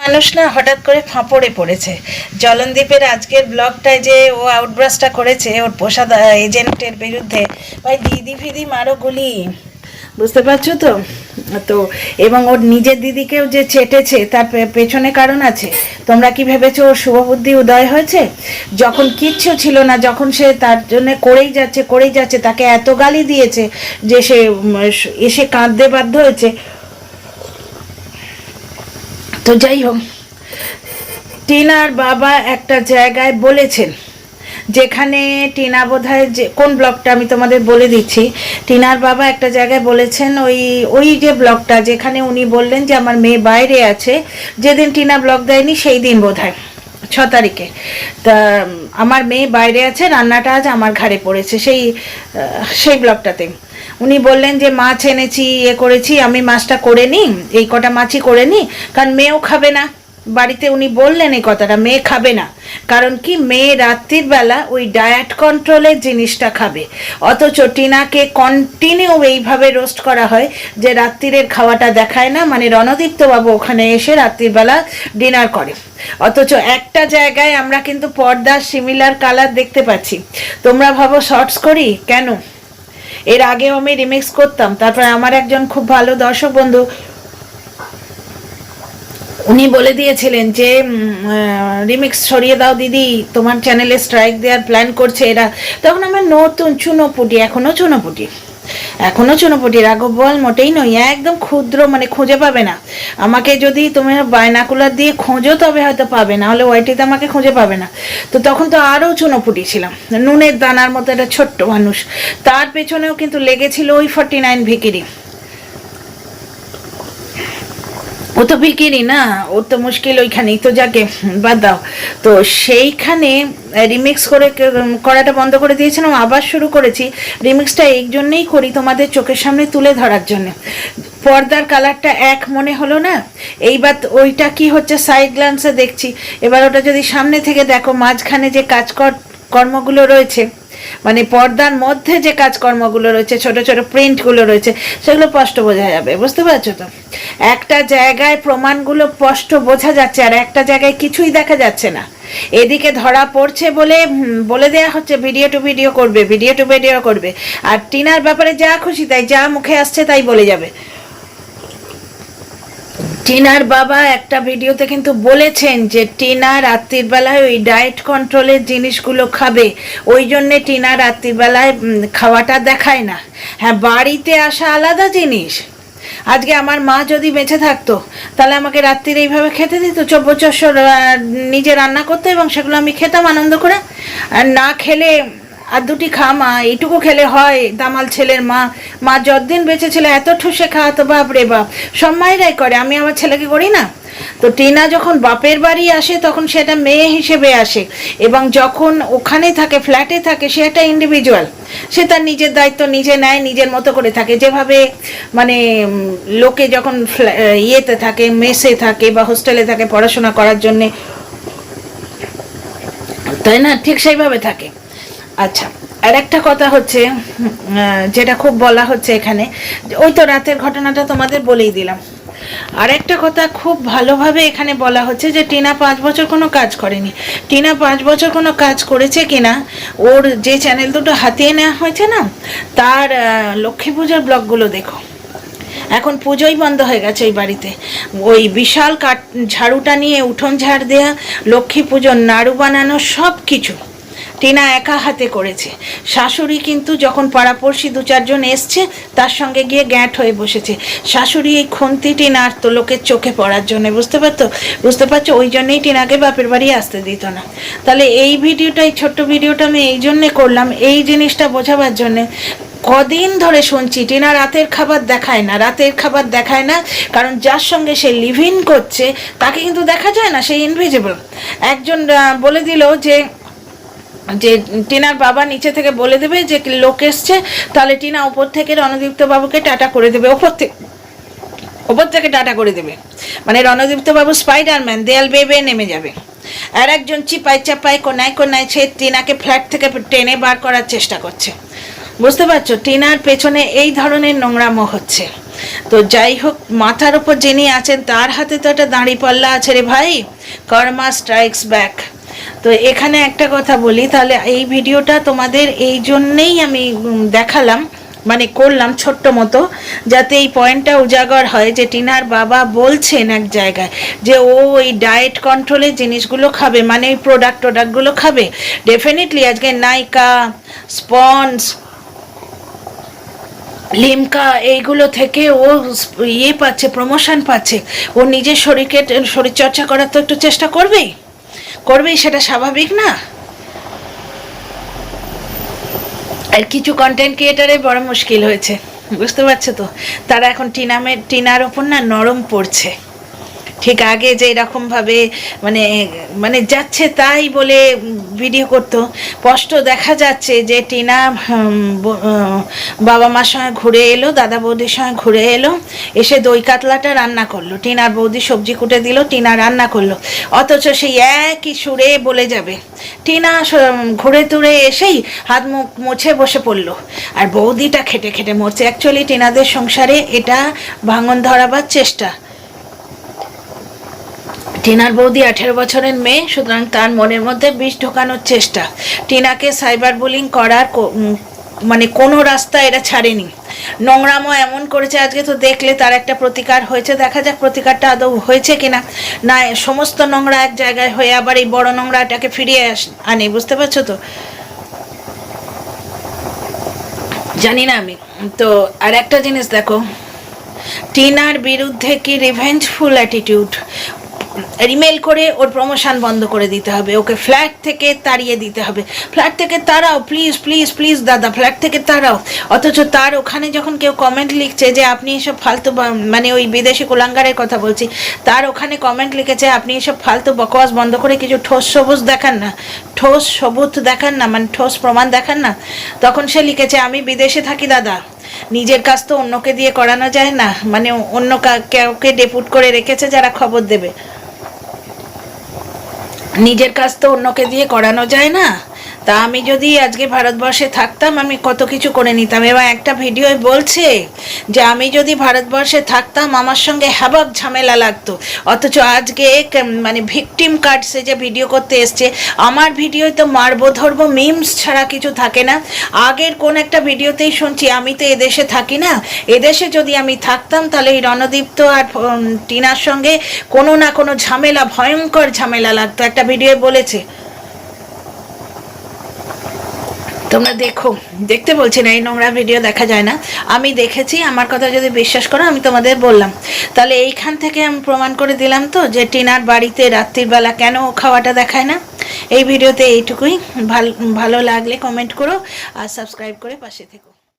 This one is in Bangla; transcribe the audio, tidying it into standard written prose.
মানুষ না হঠাৎ করে ফাঁপড়ে পড়েছে। জলনদীপের আজকের ব্লগটায় যে ও আউটব্রাস্টটা করেছে ওর পোষা এজেন্টের বিরুদ্ধে, ভাই দিদি ফিদি মারো গুলি, বুঝতে পারছো তো? তো এবং ওর নিজের দিদিকেও যে চেটেছে তার পেছনে কারণ আছে। তোমরা কি ভেবেছো ওর শুভবুদ্ধি উদয় হয়েছে? যখন কিচ্ছু ছিল না, যখন সে তার জন্য করেই যাচ্ছে, তাকে এত গালি দিয়েছে যে সে এসে কাঁদতে বাধ্য হয়েছে। তো যাই হোক, টিনার বাবা একটা জায়গায় বলেছেন, যেখানে টিনা বোধহয় যে কোন ব্লগটা আমি তোমাদের বলে দিচ্ছি, টিনার বাবা একটা জায়গায় বলেছেন, ওই যে ব্লগটা যেখানে উনি বললেন যে আমার মেয়ে বাইরে আছে, যেদিন টিনা ব্লগ দেয়নি সেই দিন বোধহয় 6 তারিখে, তা আমার মেয়ে বাইরে আছে, রান্নাটা আজ আমার ঘাড়ে পড়েছে, সেই ব্লগটাতে উনি বললেন যে মাছ এনেছি, করেছি, আমি মাছটা করে নিই, এই কটা মাছই করে নিই, কারণ মেয়েও খাবে না বাড়িতে। উনি বললেন এই কথাটা, মেয়ে খাবে না, কারণ কি মেয়ে রাত্রির বেলা ওই ডায়েট কন্ট্রোলের জিনিসটা খাবে। অথচ টিনাকে কন্টিনিউ এইভাবে রোস্ট করা হয় যে রাত্রিরের খাওয়াটা দেখায় না, মানে রণদীপ্ত বাবু ওখানে এসে রাত্রির বেলা ডিনার করে। অথচ একটা জায়গায় আমরা কিন্তু পর্দার সিমিলার কালার দেখতে পাচ্ছি। তোমরা ভাবো শর্টস করি কেন? এর আগেও আমি রিমিক্স করতাম, তারপরে আমার একজন খুব ভালো দর্শক বন্ধু উনি বলে দিয়েছিলেন যে রিমিক্স সরিয়ে দাও দিদি, তোমার চ্যানেলে স্ট্রাইক দেওয়ার প্ল্যান করছে এরা। তখন আমার নতুন চুনোপুটি, এখনো চুনোপুটি রাঘব বল মোটেই নই, একদম ক্ষুদ্র, মানে খুঁজে পাবে না আমাকে। যদি তুমি বাইনাকুলার দিয়ে খোঁজো তবে হয়তো পাবে, না হলে ওয়াইটিতে আমাকে খুঁজে পাবে না। তো তখন তো আরও চুনোপুটি ছিলাম, নুনের দানার মতো একটা ছোট্ট মানুষ। তার পেছনেও কিন্তু লেগেছিল ওই 49 ভিকিরি। ও তো বিক্রি না, ওর তো মুশকিল ওইখানেই, তো যাকে বাদ দাও। তো সেইখানে রিমিক্স করাটা বন্ধ করে দিয়েছিলাম, আবার শুরু করেছি। রিমিক্সটা এই জন্যেই করি তোমাদের চোখের সামনে তুলে ধরার জন্য। পর্দার কালারটা এক মনে হলো না, এইবার ওইটা কি হচ্ছে সাইড গ্লান্সে দেখছি। এবার ওটা যদি সামনে থেকে দেখো, মাঝখানে যে কর্মগুলো রয়েছে, মানে পর্দার মধ্যে যে কাজকর্মগুলো রয়েছে, ছোট ছোট প্রিন্টগুলো রয়েছে, সেগুলো স্পষ্ট বোঝা যাবে, বুঝতে পারছো তো? একটা জায়গায় প্রমাণগুলো স্পষ্ট বোঝা যাচ্ছে, আর একটা জায়গায় কিছুই দেখা যাচ্ছে না। এদিকে ধরা পড়ছে বলে দেয়া হচ্ছে ভিডিও টু ভিডিও করবে, আর টিনার ব্যাপারে যা খুশি তাই, যা মুখে আসছে তাই বলে যাবে। টিনার বাবা একটা ভিডিওতে কিন্তু বলেছেন যে টিনা রাত্রির বেলায় ওই ডায়েট কন্ট্রোলের জিনিসগুলো খাবে, ওই জন্যে টিনা রাত্রির বেলায় খাওয়াটা দেখায় না। হ্যাঁ, বাড়িতে আসা আলাদা জিনিস। আজকে আমার মা যদি বেঁচে থাকতো তাহলে আমাকে রাত্রির এইভাবে খেতে দিত, চব্বচস্বর নিজে রান্না করতো এবং সেগুলো আমি খেতাম আনন্দ করে। আর না খেলে আর দুটি খা মা, এইটুকু খেলে হয়, দামাল ছেলের মা যতদিন বেঁচে ছিল এত ঠুসে খাওয়াতো, বাপ রে বাপ, সব মায়েরাই করে, আমি আমার ছেলেকে করি না? তো টিনা যখন বাপের বাড়ি আসে তখন সেটা মেয়ে হিসেবে আসে, এবং যখন ওখানে থাকে, ফ্ল্যাটে থাকে, সে একটা ইন্ডিভিজুয়াল, সে তার নিজের দায়িত্ব নিজে নেয়, নিজের মতো করে থাকে। যেভাবে মানে লোকে যখন ইয়েতে থাকে, মেসে থাকে বা হোস্টেলে থাকে পড়াশোনা করার জন্যে, তাই না? ঠিক সেইভাবে থাকে। আচ্ছা, আর একটা কথা হচ্ছে, যেটা খুব বলা হচ্ছে এখানে, ওই তো রাতের ঘটনাটা তোমাদের বলেই দিলাম। আর একটা কথা খুব ভালোভাবে এখানে বলা হচ্ছে যে টিনা 5 বছর কোনো কাজ করেনি। টিনা 5 বছর কোনো কাজ করেছে কিনা, ওর যে চ্যানেল দুটো হাতিয়ে নেওয়া হয়েছে না, তার লক্ষ্মী পূজার ব্লগগুলো দেখো। এখন পুজোই বন্ধ হয়ে গেছে ওই বাড়িতে, ওই বিশাল ঝাড়ুটা নিয়ে উঠোন ঝাড় দেয়া, লক্ষ্মী পুজোর নাড়ু বানানো, সব কিছু টিনা একা হাতে করেছে। শাশুড়ি কিন্তু যখন পাড়াপড়শি 2-4 জন এসছে তার সঙ্গে গিয়ে গ্যাঁট হয়ে বসেছে। শাশুড়ি এই খুন্তি টিনার তো লোকের চোখে পড়ার জন্য, বুঝতে পারছো? ওই জন্যই টিনাকে বাপের বাড়ি আসতে দিত না। তাহলে এই ছোট্ট ভিডিওটা আমি এই জন্যে করলাম, এই জিনিসটা বোঝাবার জন্যে। কদিন ধরে শুনছি টিনা রাতের খাবার দেখায় না, কারণ যার সঙ্গে সে লিভ ইন করছে তাকে কিন্তু দেখা যায় না, সে ইনভিজিবল। একজন বলে দিল যে টিনার বাবা নিচে থেকে বলে দেবে যে লোক এসছে, তাহলে টিনা ওপর থেকে রণদীপ্ত বাবুকে টাটা করে দেবে, ওপর থেকে টাটা করে দেবে, মানে রণদীপ্ত বাবু স্পাইডারম্যান, দেয়াল বেয়ে নেমে যাবে। আর একজন চিপাই চাপাই কোনায় সে টিনাকে ফ্ল্যাট থেকে টেনে বার করার চেষ্টা করছে, বুঝতে পারছো? টিনার পেছনে এই ধরনের নোংরামো হচ্ছে। তো যাই হোক, মাথার ওপর যিনি আছেন তার হাতে তো একটা দাঁড়িপাল্লা আছে রে ভাই, কর্মা স্ট্রাইকস ব্যাক। তো এখানে একটা কথা বলি, তাহলে এই ভিডিওটা তোমাদের এই জন্যেই আমি দেখালাম, মানে করলাম ছোট্ট মতো, যাতে এই পয়েন্টটা উজাগর হয় যে টিনার বাবা বলছেন এক জায়গায় যে ও ওই ডায়েট কন্ট্রোলের জিনিসগুলো খাবে, মানে ওই প্রোডাক্টগুলো খাবে। ডেফিনেটলি আজকে নাইকা, স্পন্স, লিমকা এইগুলো থেকে ও ইয়ে পাচ্ছে, প্রমোশন পাচ্ছে। ও নিজের শরীরচর্চা করার তো একটু চেষ্টা করবেই, সেটা স্বাভাবিক না? আর কিছু কন্টেন্ট ক্রিয়েটারের বড় মুশকিল হয়েছে, বুঝতে পারছো তো? তারা এখন টিনার ওপর না নরম পড়ছে। ঠিক আগে যে এরকমভাবে মানে মানে যাচ্ছে তাই বলে ভিডিও করতো, স্পষ্ট দেখা যাচ্ছে যে টিনা বাবা মার সঙ্গে ঘুরে এলো, দাদা বৌদির সঙ্গে ঘুরে এলো, এসে দই কাতলাটা রান্না করলো, টিনার বৌদি সবজি কুটে দিল, টিনা রান্না করলো, অথচ সেই একই সুরে বলে যাবে। টিনা ঘুরে তুরে এসেই হাত মুখ মুছে বসে পড়লো, আর বৌদিটা খেটে খেটে মরছে। অ্যাকচুয়ালি টিনাদের সংসারে এটা ভাঙন ধরাবার চেষ্টা। টিনার বৌদি 18 বছরের মেয়ে, সুতরাং তার মনের মধ্যে বিষ ঢোকানোর চেষ্টা। টিনাকে সাইবার বুলিং করার মানে কোনো রাস্তা এরা ছাড়েনি। নোংরামো এমন করেছে, আজকে তো দেখলে তার একটা প্রতিকার হয়েছে, দেখা যাক প্রতিকারটা আদৌ হয়েছে কিনা। না সমস্ত নোংরা এক জায়গায় হয়ে আবার এই বড় নোংরাটাকে ফিরিয়ে আনে, বুঝতে পারছো তো? জানি না আমি তো। আর একটা জিনিস দেখো, টিনার বিরুদ্ধে কি রিভেঞ্জফুল অ্যাটিটিউড। ইমেল করে ওর প্রমোশন বন্ধ করে দিতে হবে, ওকে ফ্ল্যাট থেকে তাড়িয়ে দিতে হবে। ফ্ল্যাট থেকে তাড়াও, প্লিজ প্লিজ প্লিজ দাদা, ফ্ল্যাট থেকে তাড়াও। অথচ তার ওখানে যখন কেউ কমেন্ট লিখছে যে আপনি এসব ফালতু, মানে ওই বিদেশি কুলাঙ্গারের কথা বলছি, তার ওখানে কমেন্ট লিখেছে আপনি এসব ফালতু বকওয়াস বন্ধ করে কিছু ঠোস সবুজ দেখান না, ঠোস সবুজ দেখান না, মানে ঠোস প্রমাণ দেখান না। তখন সে লিখেছে আমি বিদেশে থাকি দাদা, নিজের কাজ তো অন্যকে দিয়ে করানো যায় না, মানে অন্য কাউকে ডেপুট করে রেখেছে যারা খবর দেবে, নিজের কাজ তো অন্যকে দিয়ে করানো যায় না। তা আমি যদি আজকে ভারতবর্ষে থাকতাম আমি কত কিছু করে নিতাম। এবং একটা ভিডিওয় বলছে যে আমি যদি ভারতবর্ষে থাকতাম আমার সঙ্গে হ্যাবক ঝামেলা লাগতো, অথচ আজকে মানে ভিকটিম কার্ডসে যে ভিডিও করতে এসছে, আমার ভিডিওয় তো মারবো ধরবো মিমস ছাড়া কিছু থাকে না। আগের কোন একটা ভিডিওতেই শুনছি আমি তো এদেশে থাকি না, এদেশে যদি আমি থাকতাম তাহলে এই রণদীপ্ত আর টিনার সঙ্গে কোনো না কোনো ঝামেলা, ভয়ঙ্কর ঝামেলা লাগতো, একটা ভিডিও বলেছে। তোমরা দেখো, দেখতে বলছি না, এই নোংরা ভিডিও দেখা যায় না, আমি দেখেছি, আমার কথা যদি বিশ্বাস করো আমি তোমাদের বললাম। তাহলে এইখান থেকে আমি প্রমাণ করে দিলাম তো যে টিনার বাড়িতে রাত্রিবেলা কেন খাওয়াটা দেখায় না। এই ভিডিওতে এইটুকুই। ভালো লাগলে কমেন্ট করো আর সাবস্ক্রাইব করে পাশে থেকো।